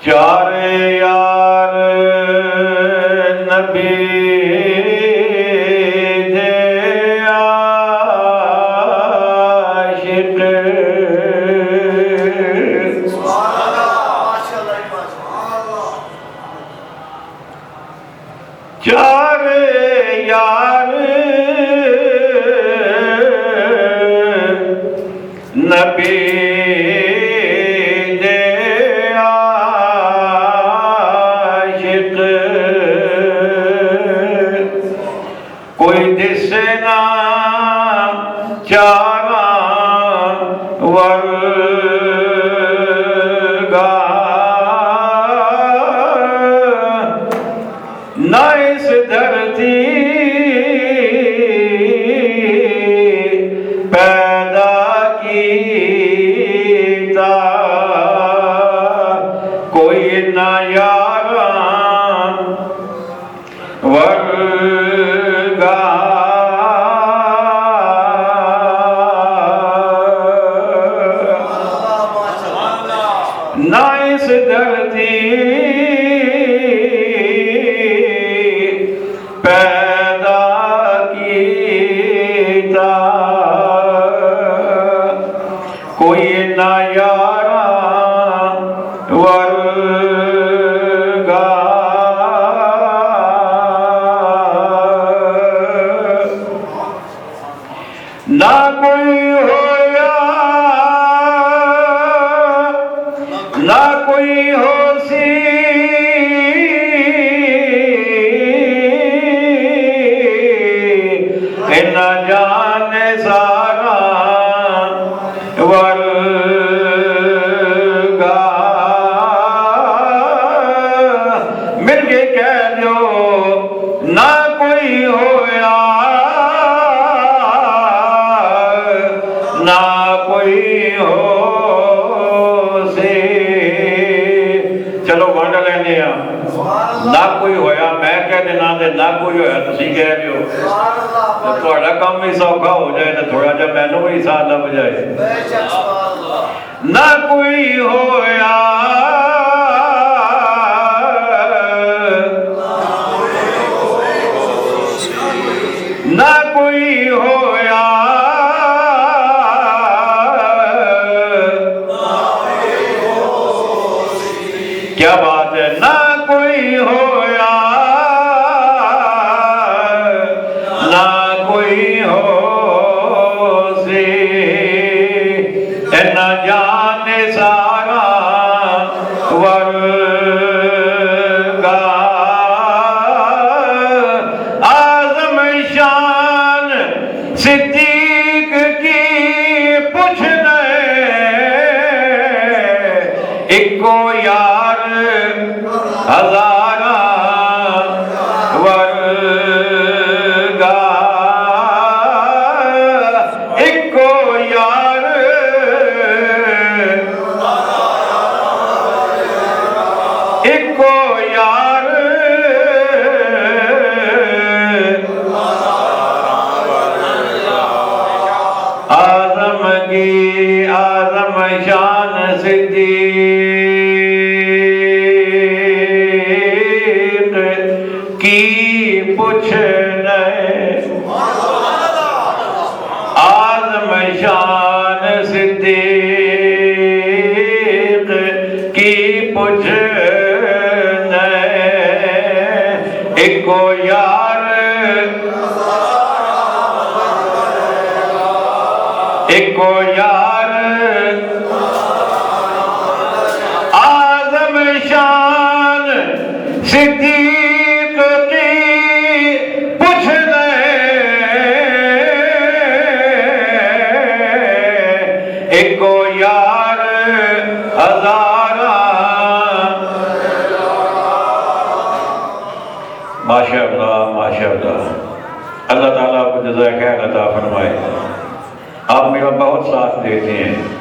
चार यार नबी दे आशिक, चार यार नबी दे आशिक, कोई दिसे ना चारा वर्गा, ना इस धरती पैदा कीता, कोई ना यारा वर्गा, ना इस धरती पैदा कीता, कोई ना यारा वर्गा, ना कोई होया ना कोई होसी, न जाने सारा वर्गा, मिल के कह दो ना कोई होया ना कोई हो से। चलो वंड लेने ना कोई होया मैं कह देना ते ना कोई होया तुसीं कह दिओ, थोड़ा काम भी सौखा हो जाए तो थोड़ा जा मैनू भी साथ लभ जाए। ना कोई होया ना कोई होया, क्या बात है, ना कोई होया ना कोई हो से, न जाने सारा वर्गा, आज़म शान सिद्दीक की पुछ दे, इको यार हजारा वर्गा, इको यार इको यार आज़म की आज़म शान सिद्दीक की पुछ आज़म शान सिद्दीक की पुछ इको यार इको यार आज़म शान सिद्दीक की पुछ इको यार हजारा। माशाअल्लाह माशाअल्लाह, अल्लाह ताला आपको जज़ाए खैर अता फरमाए। आप मेरा बहुत साथ देते हैं।